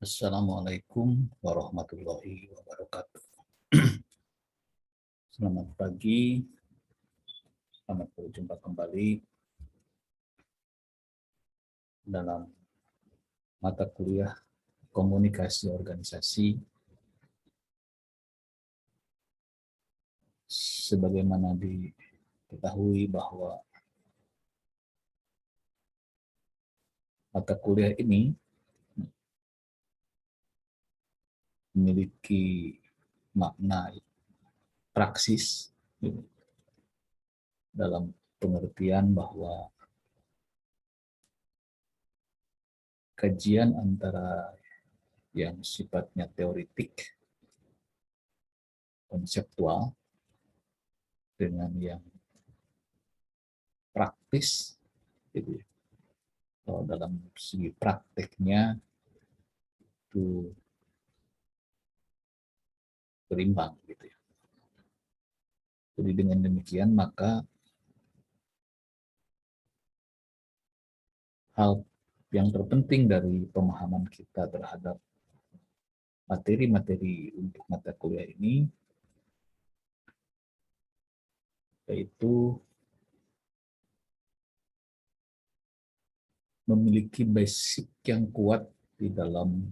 Assalamualaikum warahmatullahi wabarakatuh. Selamat pagi, selamat berjumpa kembali dalam mata kuliah komunikasi organisasi. Sebagaimana diketahui bahwa mata kuliah ini memiliki makna praksis dalam pengertian bahwa kajian antara yang sifatnya teoritik, konseptual, dengan yang praktis, gitu ya. Kalau dalam segi prakteknya itu berimbang, gitu ya. Jadi dengan demikian maka hal yang terpenting dari pemahaman kita terhadap materi-materi untuk mata kuliah ini yaitu memiliki basic yang kuat di dalam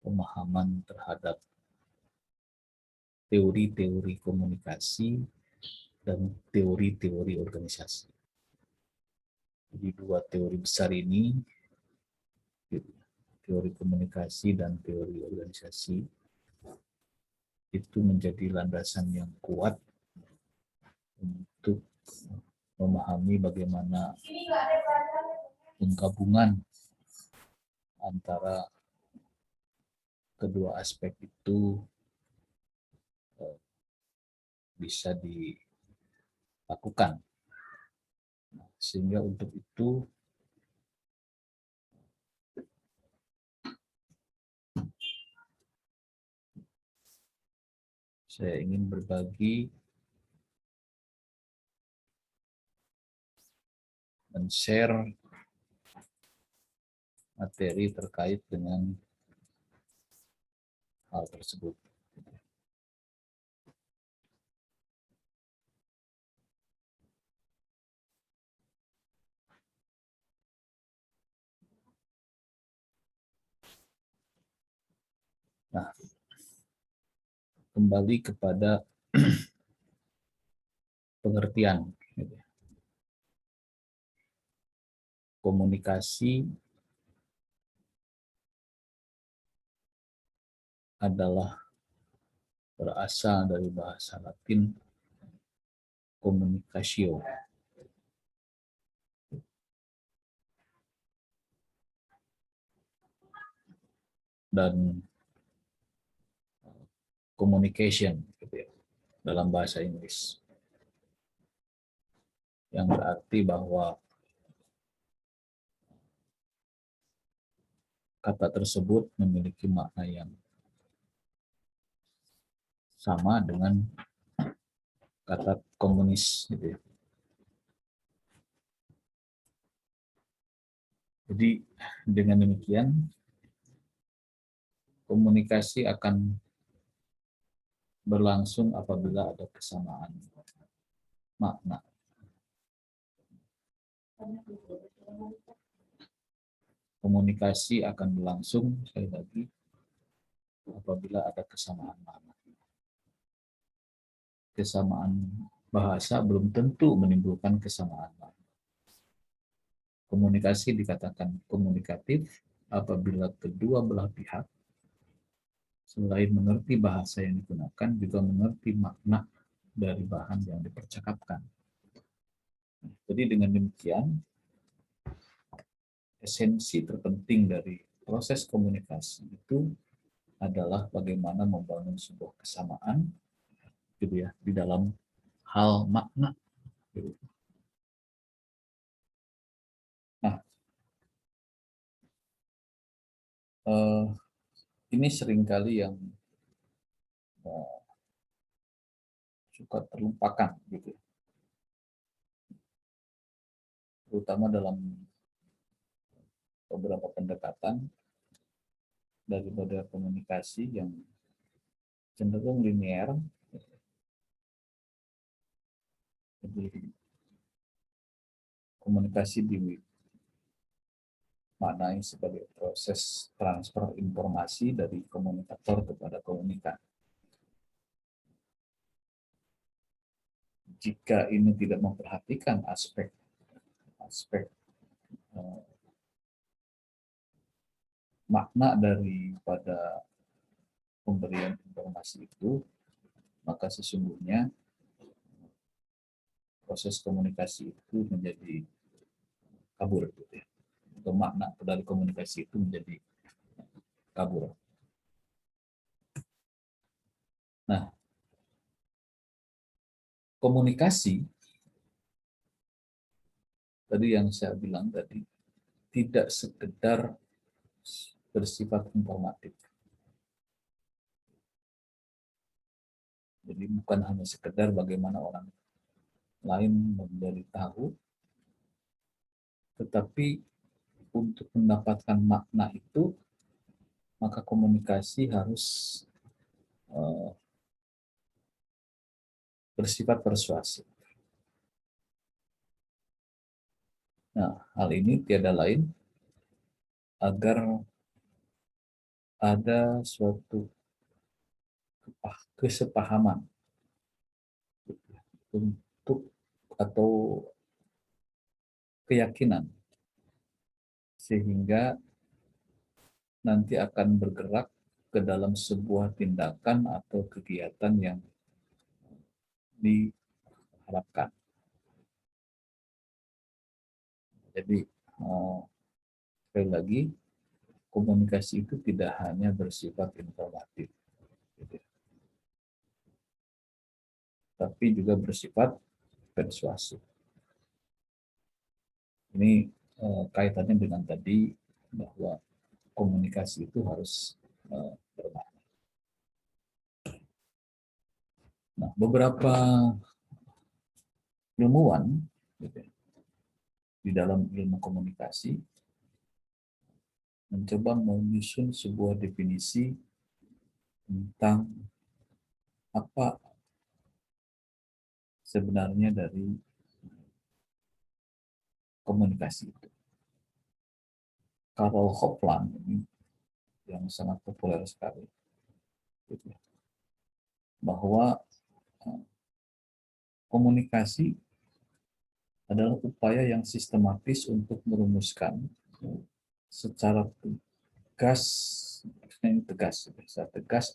pemahaman terhadap teori-teori komunikasi dan teori-teori organisasi. Jadi dua teori besar ini, teori komunikasi dan teori organisasi, itu menjadi landasan yang kuat untuk memahami bagaimana penggabungan antara kedua aspek itu bisa dilakukan. Sehingga untuk itu saya ingin berbagi dan share materi terkait dengan hal tersebut. Nah, kembali kepada pengertian. Komunikasi adalah berasal dari bahasa Latin communicatio, dan communication gitu ya, dalam bahasa Inggris, yang berarti bahwa kata tersebut memiliki makna yang sama dengan kata komunis gitu ya. Jadi dengan demikian komunikasi akan berlangsung apabila ada kesamaan makna. Komunikasi akan berlangsung, sekali lagi, apabila ada kesamaan makna. Kesamaan bahasa belum tentu menimbulkan kesamaan makna. Komunikasi dikatakan komunikatif apabila kedua belah pihak selain mengerti bahasa yang digunakan juga mengerti makna dari bahan yang dipercakapkan. Jadi dengan demikian esensi terpenting dari proses komunikasi itu adalah bagaimana membangun sebuah kesamaan gitu ya di dalam hal makna gitu. Nah, ini seringkali yang suka terlupakan gitu, terutama dalam beberapa pendekatan dari model komunikasi yang cenderung linear. Jadi komunikasi dimaknai sebagai proses transfer informasi dari komunikator kepada komunikan. Jika ini tidak memperhatikan aspek makna daripada pemberian informasi itu, maka sesungguhnya proses komunikasi itu menjadi kabur, gitu ya. Atau makna dari komunikasi itu menjadi kabur. Nah, komunikasi tadi yang saya bilang tadi tidak sekedar bersifat informatif. Jadi bukan hanya sekedar bagaimana orang lain menjadi tahu, tetapi untuk mendapatkan makna itu, maka komunikasi harus bersifat persuasif. Nah, hal ini tiada lain agar ada suatu kesepahaman untuk atau keyakinan sehingga nanti akan bergerak ke dalam sebuah tindakan atau kegiatan yang diharapkan. Jadi sekali lagi, komunikasi itu tidak hanya bersifat informatif, gitu, tapi juga bersifat persuasif. Ini kaitannya dengan tadi bahwa komunikasi itu harus bermakna. Nah, beberapa ilmuwan gitu, di dalam ilmu komunikasi mencoba menyusun sebuah definisi tentang apa sebenarnya dari komunikasi itu. Karl Hopland ini yang sangat populer sekali, gitu, bahwa komunikasi adalah upaya yang sistematis untuk merumuskan secara tegas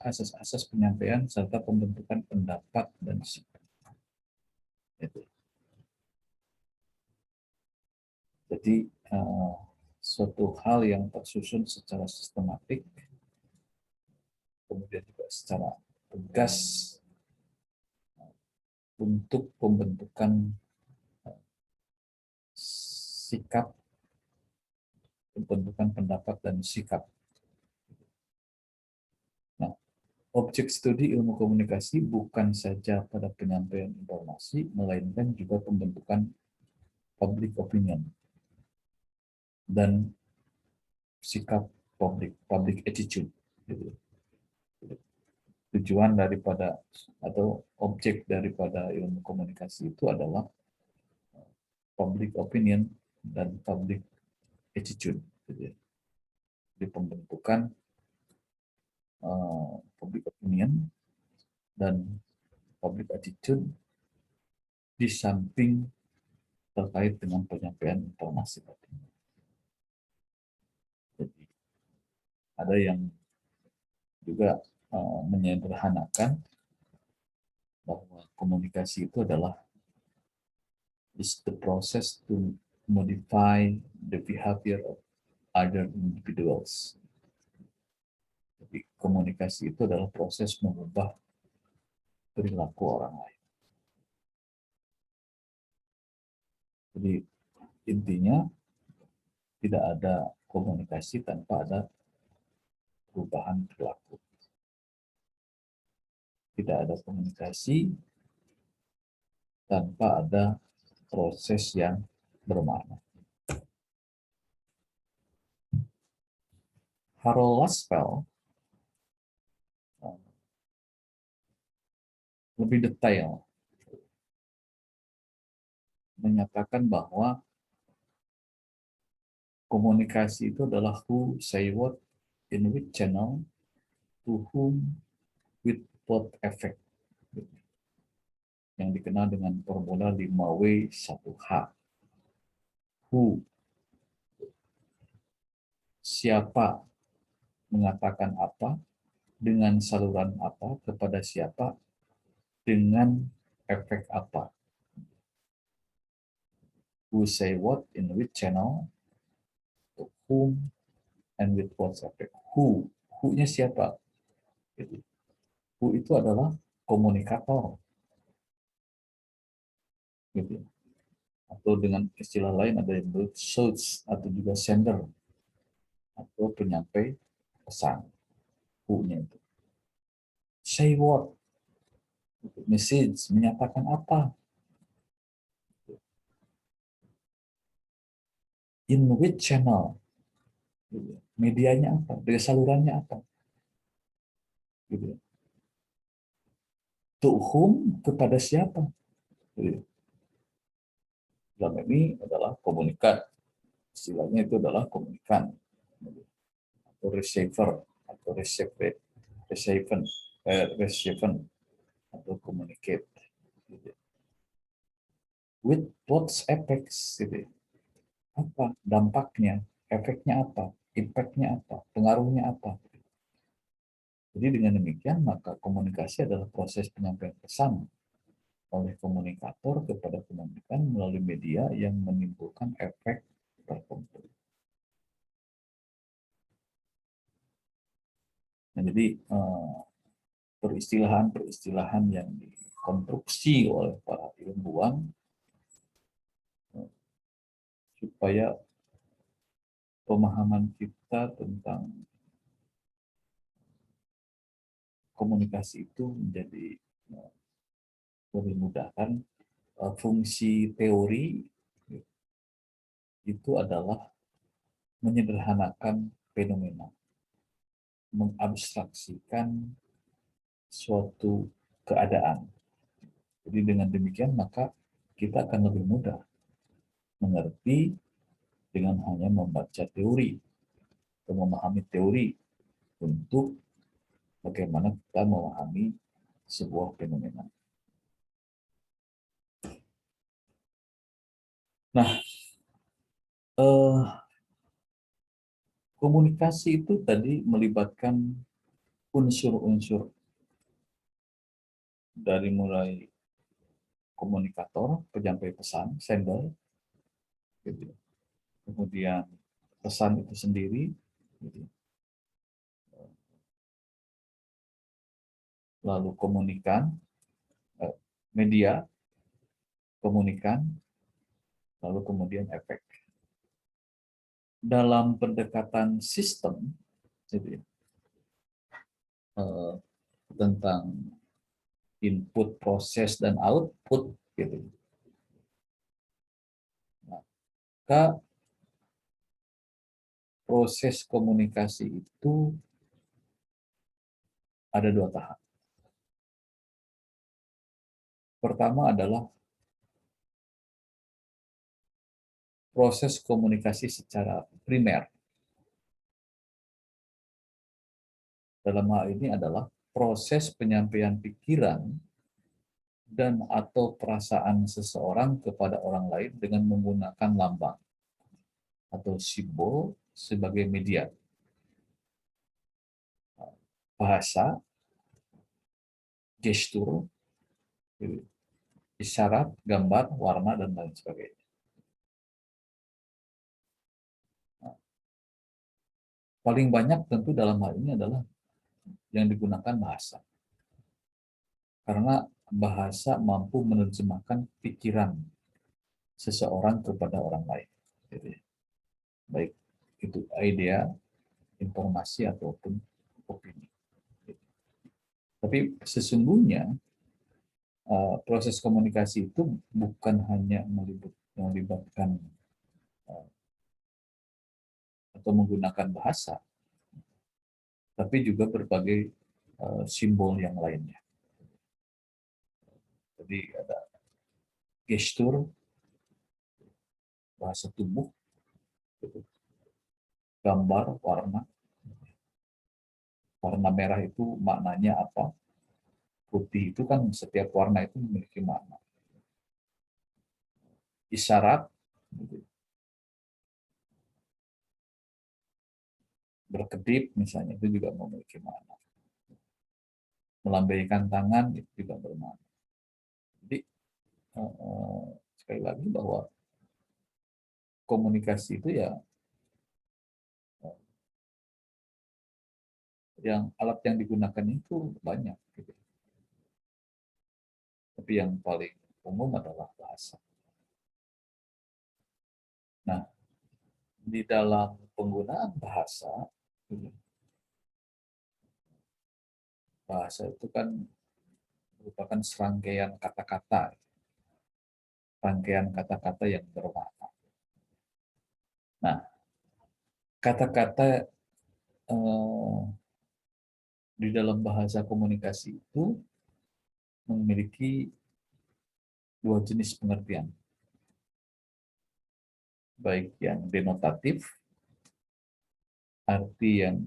asas-asas penyampaian serta pembentukan pendapat dan sikap. Jadi suatu hal yang tersusun secara sistematik, kemudian juga secara tegas untuk pembentukan sikap, pembentukan pendapat dan sikap. Nah, objek studi ilmu komunikasi bukan saja pada penyampaian informasi, melainkan juga pembentukan public opinion dan sikap public attitude. Tujuan daripada atau objek daripada ilmu komunikasi itu adalah public opinion dan public attitude. Di pembentukan public opinion dan public attitude di samping terkait dengan penyampaian informasi tadi. Jadi ada yang juga menyederhanakan bahwa komunikasi itu adalah is the process to modify the behavior of other individuals. Jadi komunikasi itu adalah proses mengubah perilaku orang lain. Jadi intinya tidak ada komunikasi tanpa ada perubahan perilaku. Tidak ada komunikasi tanpa ada proses yang bermakna. Harold Laspel lebih detail menyatakan bahwa komunikasi itu adalah who say what, in which channel, to whom, with what effect, yang dikenal dengan formula 5W1H. Who, siapa mengatakan apa, dengan saluran apa, kepada siapa, dengan efek apa. Who say what, in which channel, to whom, and with what effect. Who-nya siapa? Who itu adalah komunikator. Gitu. Atau dengan istilah lain ada yang disebut source atau juga sender atau penyampai pesan. Who-nya itu. Say what? Message menyatakan apa? In which channel? Medianya apa? Dari salurannya apa? Gitu. To whom? Kepada siapa? Gitu. Dalam ini adalah komunikat. Istilahnya itu adalah komunikan. Atau receiver. Atau receiver. Receiver. Atau communicate. Gitu. With what's effects? Gitu. Apa dampaknya? Efeknya apa? Impactnya apa? Pengaruhnya apa? Jadi dengan demikian maka komunikasi adalah proses penyampaian pesan oleh komunikator kepada komunikan melalui media yang menimbulkan efek tertentu. Nah, jadi peristilahan-peristilahan yang dikonstruksi oleh para ilmuwan supaya pemahaman kita tentang komunikasi itu menjadi lebih mudah. Kan fungsi teori itu adalah menyederhanakan fenomena, mengabstraksikan suatu keadaan. Jadi dengan demikian maka kita akan lebih mudah mengerti dengan hanya membaca teori atau memahami teori untuk bagaimana kita memahami sebuah fenomena. Nah, komunikasi itu tadi melibatkan unsur-unsur dari mulai komunikator, penyampai pesan, sender, gitu. Kemudian pesan itu sendiri, gitu. Lalu komunikan, media, komunikan, lalu kemudian efek. Dalam pendekatan sistem, gitu, tentang input, proses, dan output, gitu. Maka proses komunikasi itu ada dua tahap. Pertama adalah proses komunikasi secara primer. Dalam hal ini adalah proses penyampaian pikiran dan atau perasaan seseorang kepada orang lain dengan menggunakan lambang atau simbol sebagai media. Bahasa, gestur, isyarat, gambar, warna, dan lain sebagainya. Paling banyak tentu dalam hal ini adalah yang digunakan bahasa. Karena bahasa mampu menerjemahkan pikiran seseorang kepada orang lain. Jadi, baik itu idea, informasi, ataupun opini. Tapi sesungguhnya proses komunikasi itu bukan hanya melibatkan atau menggunakan bahasa, tapi juga berbagai simbol yang lainnya. Jadi ada gestur, bahasa tubuh, gambar, warna. Warna merah itu maknanya apa? Putih itu kan setiap warna itu memiliki makna. Isyarat, berkedip misalnya itu juga memiliki makna. Melambaikan tangan itu juga bermakna. Jadi sekali lagi bahwa komunikasi itu ya yang alat yang digunakan itu banyak, gitu. Tapi yang paling umum adalah bahasa. Nah, di dalam penggunaan bahasa, bahasa itu kan merupakan serangkaian kata-kata, rangkaian kata-kata yang bermakna. Nah, kata-kata di dalam bahasa komunikasi itu memiliki dua jenis pengertian, baik yang denotatif, arti yang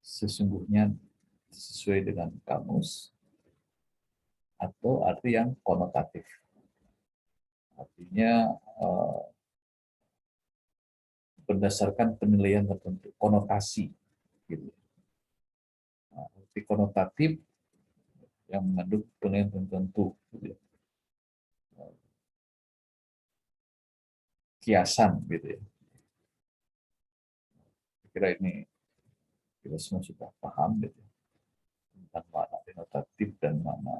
sesungguhnya sesuai dengan kamus, atau arti yang konotatif. Artinya berdasarkan penilaian tertentu, konotasi. Gitu. Nah, arti konotatif yang mengandung penilaian tertentu. Gitu. Kiasan, gitu ya. Kira ini kita semua sudah paham, gitu, tentang makna denotatif dan makna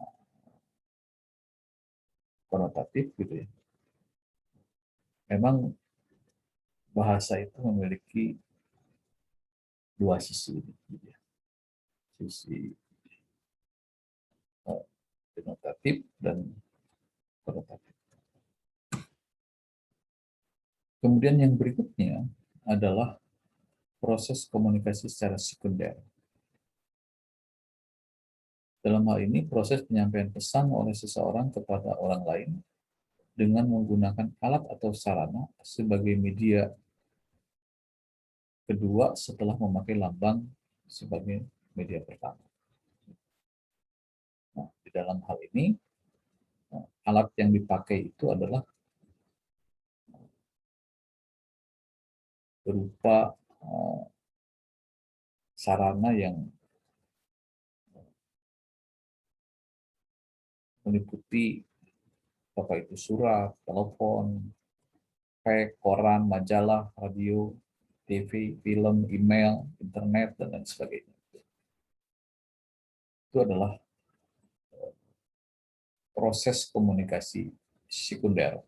konotatif, gitu ya. Memang bahasa itu memiliki dua sisi, gitu ya. Sisi denotatif dan konotatif. Kemudian yang berikutnya adalah proses komunikasi secara sekunder. Dalam hal ini, proses penyampaian pesan oleh seseorang kepada orang lain dengan menggunakan alat atau sarana sebagai media kedua setelah memakai lambang sebagai media pertama. Nah, di dalam hal ini, alat yang dipakai itu adalah berupa sarana yang meliputi apakah itu surat, telepon, fax, koran, majalah, radio, TV, film, email, internet, dan lain sebagainya. Itu adalah proses komunikasi sekunder.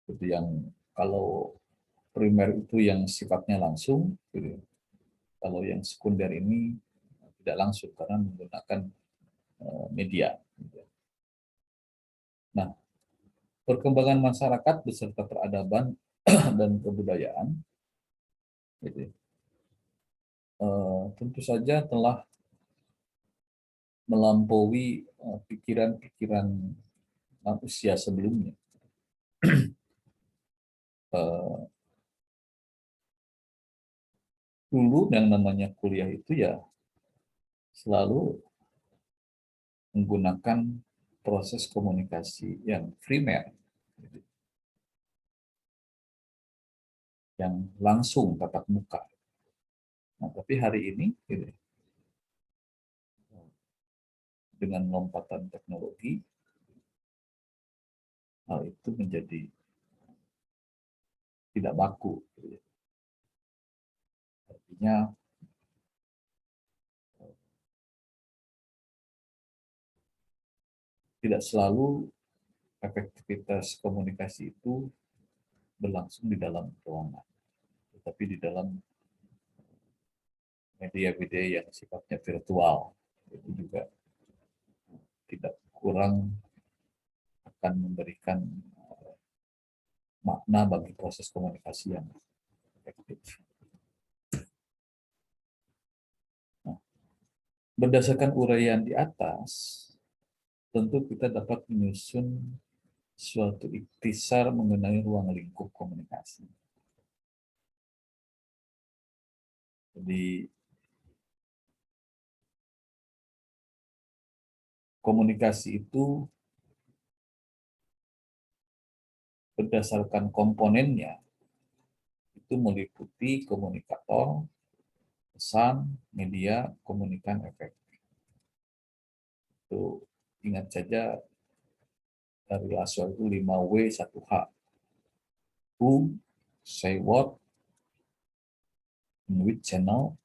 Itu yang kalau primer itu yang sifatnya langsung, gitu. Kalau yang sekunder ini tidak langsung karena menggunakan media. Nah, perkembangan masyarakat beserta peradaban dan kebudayaan, gitu, tentu saja telah melampaui pikiran-pikiran manusia sebelumnya. Dulu yang namanya kuliah itu ya selalu menggunakan proses komunikasi yang primer, yang langsung tatap muka. Nah, tapi hari ini gitu, dengan lompatan teknologi, hal itu menjadi tidak baku. Gitu. Artinya tidak selalu efektivitas komunikasi itu berlangsung di dalam ruangan, tetapi di dalam media-media yang sifatnya virtual. Itu juga tidak kurang akan memberikan makna bagi proses komunikasi yang efektif. Berdasarkan uraian di atas, tentu kita dapat menyusun suatu ikhtisar mengenai ruang lingkup komunikasi. Jadi, komunikasi itu berdasarkan komponennya, itu meliputi komunikator, pesan, media, komunikan, efek. Itu ingat saja dari Laswell itu 5W 1H. Who, say what, in which channel,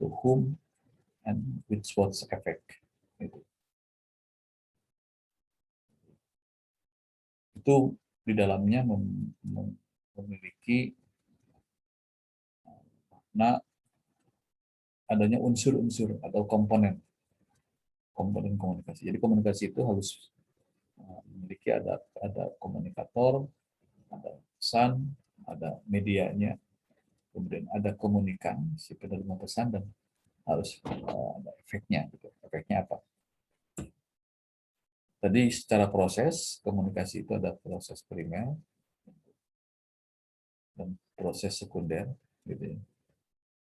to whom, and which what's effect. Itu di dalamnya memiliki makna adanya unsur-unsur atau komponen komunikasi. Jadi komunikasi itu harus memiliki ada komunikator, ada pesan, ada medianya, kemudian ada komunikan si penerima pesan, dan harus ada efeknya. Gitu. Efeknya apa? Tadi secara proses komunikasi itu ada proses primer dan proses sekunder. Gitu ya.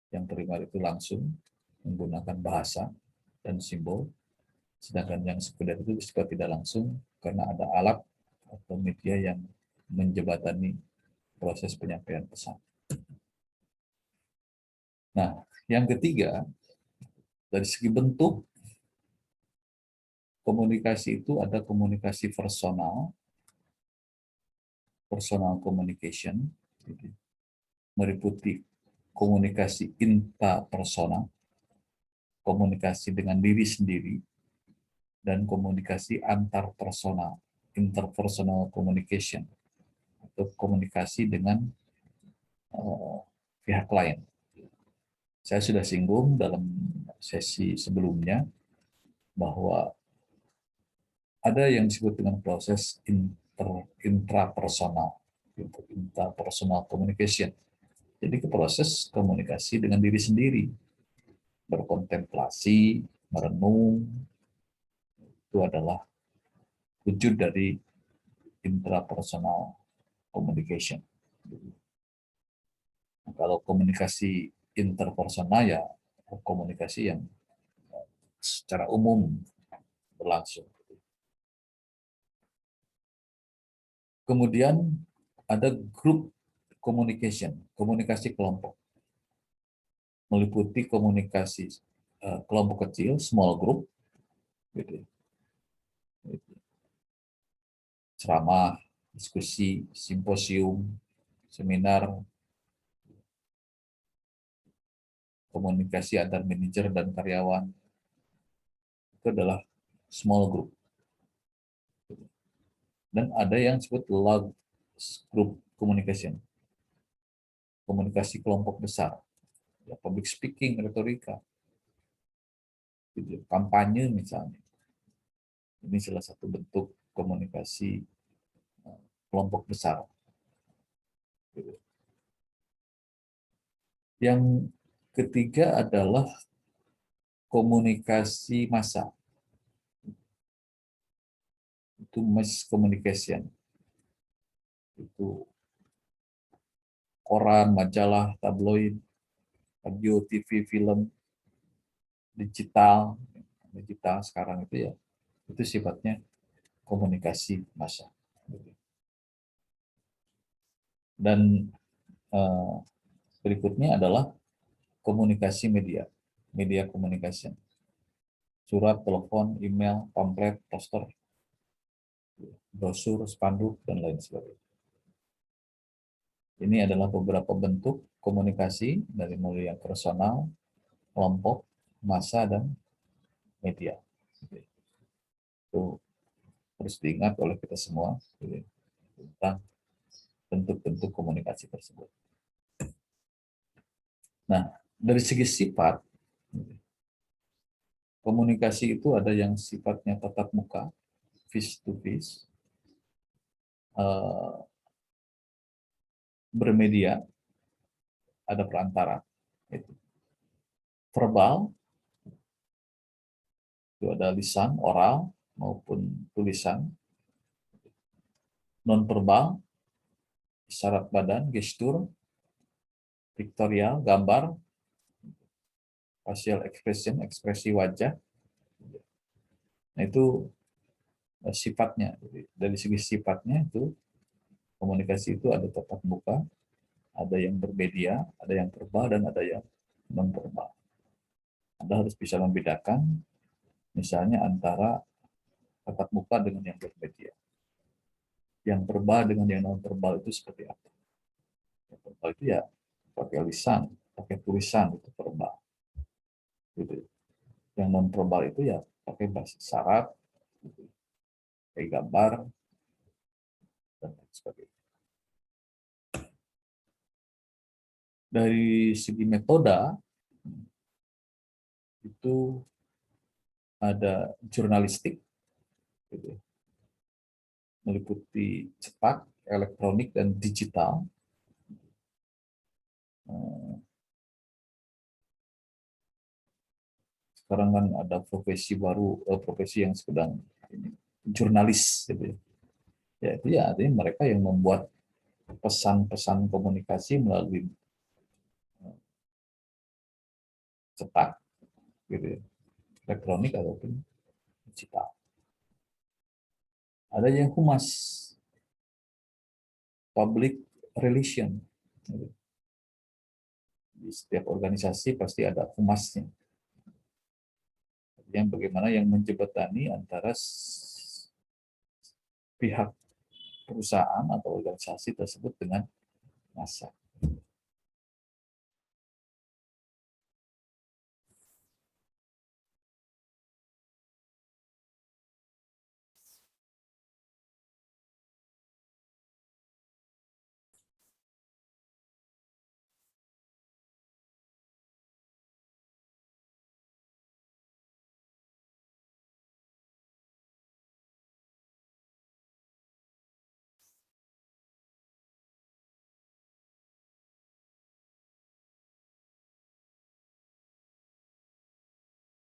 Yang primer itu langsung menggunakan bahasa dan simbol, sedangkan yang sekunder itu bersifat tidak langsung karena ada alat atau media yang menjembatani proses penyampaian pesan. Nah, yang ketiga, dari segi bentuk, komunikasi itu ada komunikasi personal communication, meliputi komunikasi intrapersonal, komunikasi dengan diri sendiri, dan komunikasi antarpersonal, interpersonal communication, atau komunikasi dengan pihak lain. Saya sudah singgung dalam sesi sebelumnya bahwa ada yang disebut dengan proses intrapersonal, interpersonal communication. Jadi proses komunikasi dengan diri sendiri, berkontemplasi, merenung, itu adalah wujud dari intrapersonal communication. Nah, kalau komunikasi interpersonal ya komunikasi yang secara umum berlangsung. Kemudian ada group communication, komunikasi kelompok. Meliputi komunikasi kelompok kecil, small group, gitu. Ceramah, diskusi, simposium, seminar, komunikasi antar manajer dan karyawan, itu adalah small group. Dan ada yang disebut large group communication, komunikasi kelompok besar, ya, public speaking, retorika, gitu, kampanye misalnya. Ini salah satu bentuk komunikasi kelompok besar. Gitu. Yang ketiga adalah komunikasi massa. Itu mass communication. Itu koran, majalah, tabloid, radio, TV, film, digital sekarang itu ya, itu sifatnya komunikasi massa. Dan berikutnya adalah komunikasi media communication. Surat, telepon, email, pamflet, poster, brosur, spanduk, dan lain sebagainya. Ini adalah beberapa bentuk komunikasi dari mulai yang personal, kelompok, massa, dan media. Itu harus diingat oleh kita semua tentang bentuk-bentuk komunikasi tersebut. Nah, dari segi sifat, komunikasi itu ada yang sifatnya tatap muka, face to face, bermedia, ada perantara, verbal, Itu ada lisan, oral, maupun tulisan, non-verbal, isyarat badan, gestur, pictorial, gambar, facial expression, ekspresi wajah. Nah, itu sifatnya. Jadi, dari segi sifatnya itu, komunikasi itu ada tatap muka, ada yang bermedia, ada yang verbal, dan ada yang non-verbal. Anda harus bisa membedakan, misalnya antara tatap muka dengan yang bermedia. Yang verbal dengan yang non-verbal itu seperti apa? Yang verbal itu ya pakai lisan, pakai tulisan, itu verbal. Gitu. Yang non-verbal itu ya pakai bahasa isyarat, gitu. Pakai gambar, dan lain sebagainya. Dari segi metode, itu ada jurnalistik, gitu, meliputi cetak, elektronik, dan digital. Sekarang kan ada profesi baru, profesi yang sedang ini, jurnalis, gitu ya. Ya itu ya artinya mereka yang membuat pesan-pesan komunikasi melalui cetak, gitu ya, elektronik ataupun digital. Ada yang humas, public relation. Gitu. Di setiap organisasi pasti ada humasnya. Yang bagaimana yang menjembatani antara pihak perusahaan atau organisasi tersebut dengan massa.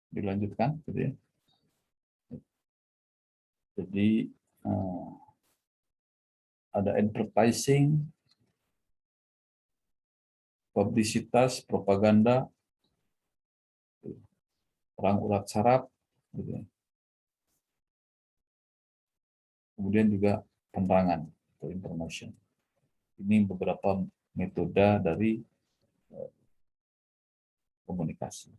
Dilanjutkan, gitu ya. Jadi ada advertising, publisitas, propaganda, perang urat saraf, gitu ya. Kemudian juga penerangan atau information. Ini beberapa metode dari komunikasi.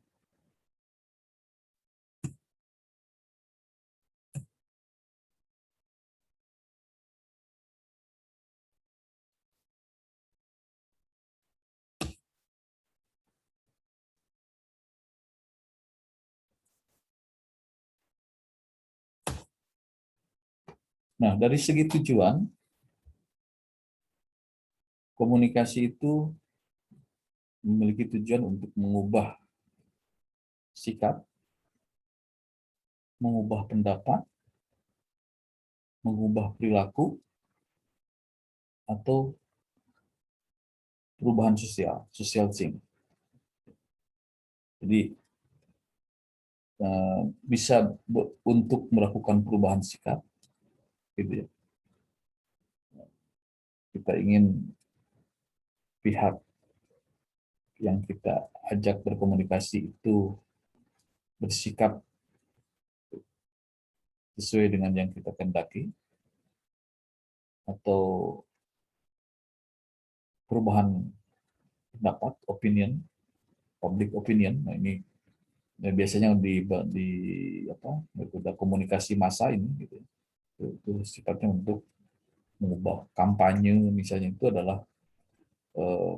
Nah, dari segi tujuan, komunikasi itu memiliki tujuan untuk mengubah sikap, mengubah pendapat, mengubah perilaku, atau perubahan sosial, social change. Jadi bisa untuk melakukan perubahan sikap, gitu ya. Kita ingin pihak yang kita ajak berkomunikasi itu bersikap sesuai dengan yang kita kehendaki, atau perubahan pendapat, opinion, public opinion. Nah, ini biasanya di apa, metode komunikasi massa ini, gitu. Itu sifatnya untuk mengubah kampanye, misalnya, itu adalah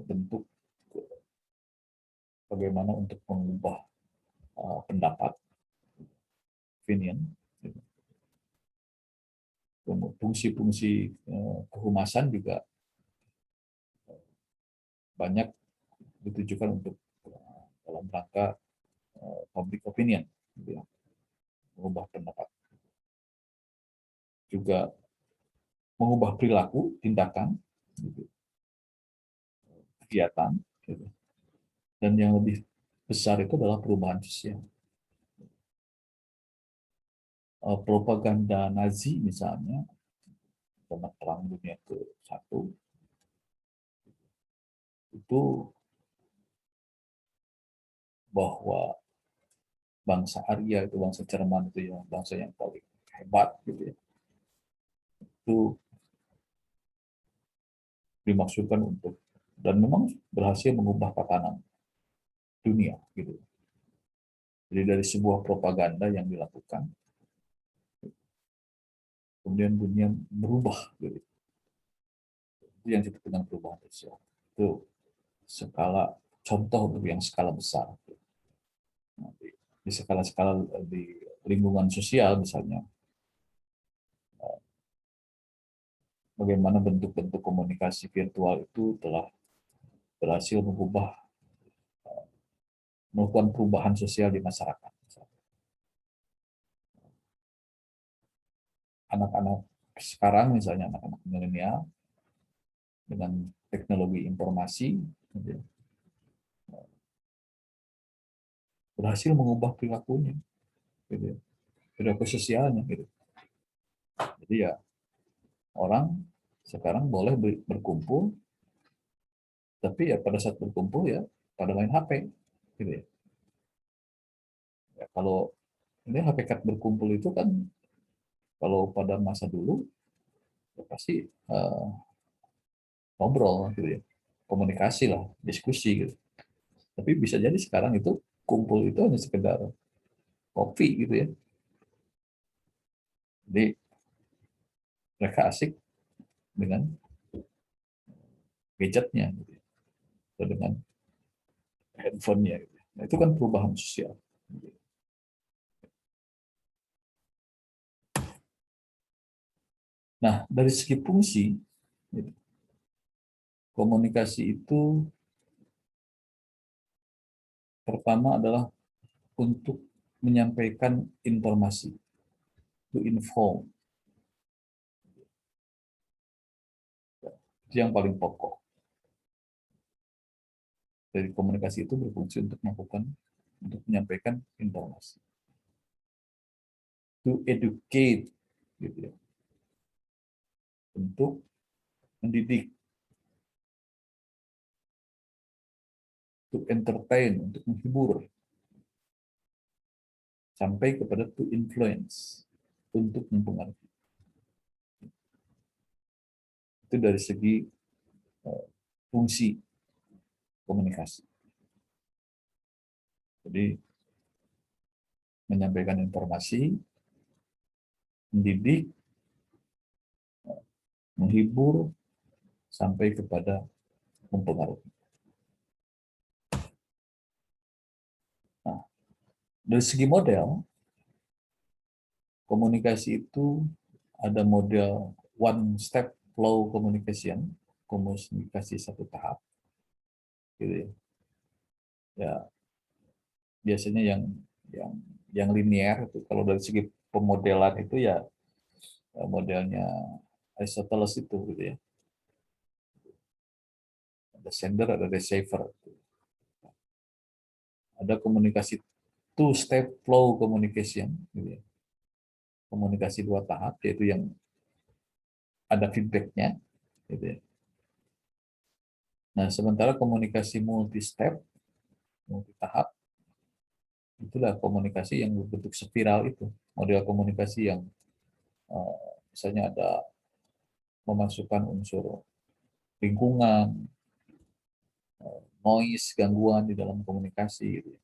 bentuk bagaimana untuk mengubah pendapat, opinion, gitu. Fungsi-fungsi kehumasan juga banyak ditujukan untuk dalam rangka public opinion, gitu ya, mengubah pendapat. Juga mengubah perilaku, tindakan, gitu, kegiatan, gitu. Dan yang lebih besar itu adalah perubahan sosial. propaganda Nazi misalnya, karena Perang Dunia ke-1, itu bahwa bangsa Arya itu bangsa Jerman itu ya bangsa yang paling hebat gitu ya. Itu dimaksudkan untuk dan memang berhasil mengubah tatanan dunia gitu. Jadi dari sebuah propaganda yang dilakukan, kemudian dunia berubah gitu. Itu yang disebut dengan perubahan sosial. Itu skala contoh untuk yang skala besar. Nah, di skala-skala di lingkungan sosial misalnya, bagaimana bentuk-bentuk komunikasi virtual itu telah berhasil melakukan perubahan sosial di masyarakat. Anak-anak sekarang misalnya anak-anak milenial dengan teknologi informasi gitu ya, berhasil mengubah perilakunya gitu ya, perilaku sosialnya gitu. Jadi ya orang sekarang boleh berkumpul, tapi ya pada saat berkumpul ya pada main HP gitu ya. Ya, kalau ini hakikat berkumpul itu kan kalau pada masa dulu ya pasti ngobrol gitu ya, komunikasi lah, diskusi gitu. Tapi bisa jadi sekarang itu kumpul itu hanya sekedar kopi gitu ya. Jadi mereka asik dengan gadgetnya gitu ya, atau dengan handphonenya gitu. Nah, itu kan perubahan sosial. Nah, dari segi fungsi, gitu, komunikasi itu pertama adalah untuk menyampaikan informasi, to inform, itu yang paling pokok. Dari komunikasi itu berfungsi untuk menyampaikan informasi, to educate, gitu ya, untuk mendidik, to entertain, untuk menghibur, sampai kepada to influence, untuk mempengaruhi. Itu dari segi fungsi komunikasi. Jadi menyampaikan informasi, mendidik, menghibur, sampai kepada mempengaruhi. Nah, dari segi model, komunikasi itu ada model one step flow communication, komunikasi satu tahap, gitu ya. Ya, biasanya yang yang linear itu kalau dari segi pemodelan itu ya modelnya Aristoteles itu gitu ya. Ada sender, ada receiver. Ada komunikasi two step flow communication, gitu ya. Komunikasi dua tahap yaitu yang ada feedbacknya, gitu ya. Nah, sementara komunikasi multi step, multi tahap, itulah komunikasi yang berbentuk spiral itu, model komunikasi yang misalnya ada memasukkan unsur lingkungan, noise, gangguan di dalam komunikasi, gitu ya.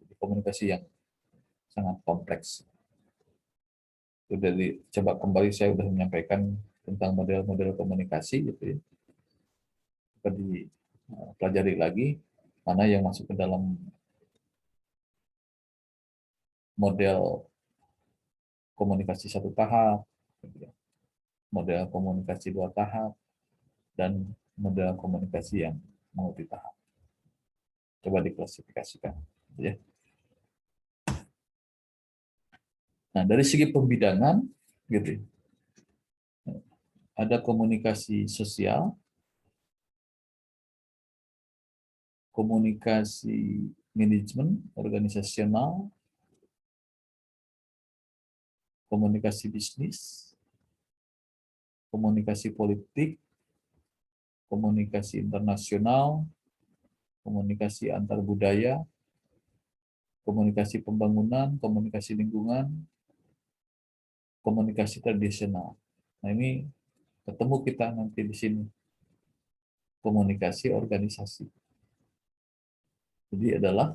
Jadi, komunikasi yang sangat kompleks. Itu dari coba kembali saya sudah menyampaikan tentang model-model komunikasi gitu ya. Coba dipelajari lagi mana yang masuk ke dalam model komunikasi satu tahap, gitu ya, model komunikasi dua tahap, dan model komunikasi yang multi tahap. Coba diklasifikasikan. Gitu ya. Nah, dari segi pembidangan, gitu, ada komunikasi sosial, komunikasi manajemen organisasional, komunikasi bisnis, komunikasi politik, komunikasi internasional, komunikasi antar budaya, komunikasi pembangunan, komunikasi lingkungan, komunikasi tradisional. Nah, ini ketemu kita nanti di sini. Komunikasi organisasi. Jadi adalah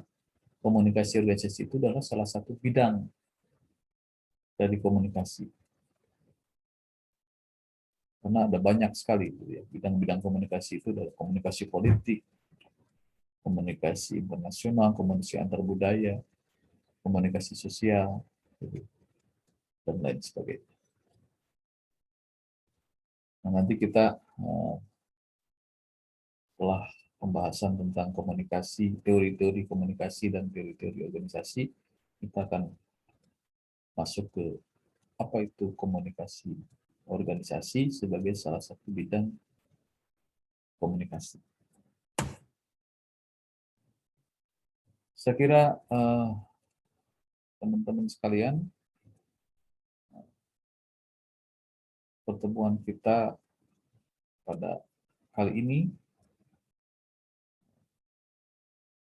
komunikasi organisasi itu adalah salah satu bidang dari komunikasi. Karena ada banyak sekali ya, bidang-bidang komunikasi itu adalah komunikasi politik, komunikasi internasional, komunikasi antar budaya, komunikasi sosial, dan lain sebagainya. Nah, nanti kita setelah pembahasan tentang komunikasi, teori-teori komunikasi dan teori-teori organisasi, kita akan masuk ke apa itu komunikasi organisasi sebagai salah satu bidang komunikasi. Saya kira teman-teman sekalian, pertemuan kita pada kali ini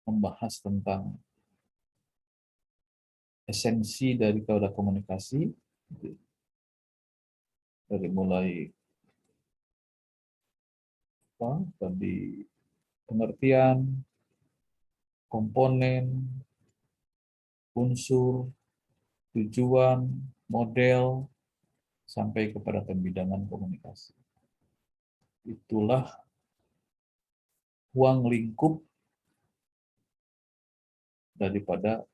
membahas tentang esensi dari komunikasi, dari mulai tadi pengertian, komponen, unsur, tujuan, model, sampai kepada pembidangan komunikasi. Itulah ruang lingkup daripada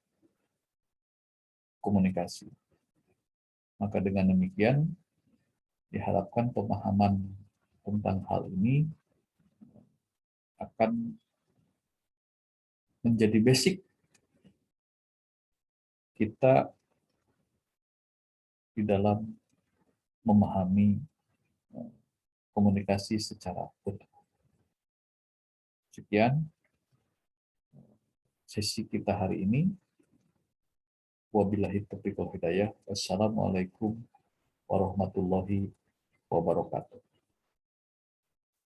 komunikasi. Maka dengan demikian, diharapkan pemahaman tentang hal ini akan menjadi basic kita di dalam memahami komunikasi secara utuh. Sekian sesi kita hari ini. Wabillahi taufiq wal hidayah. Wassalamualaikum warahmatullahi wabarakatuh.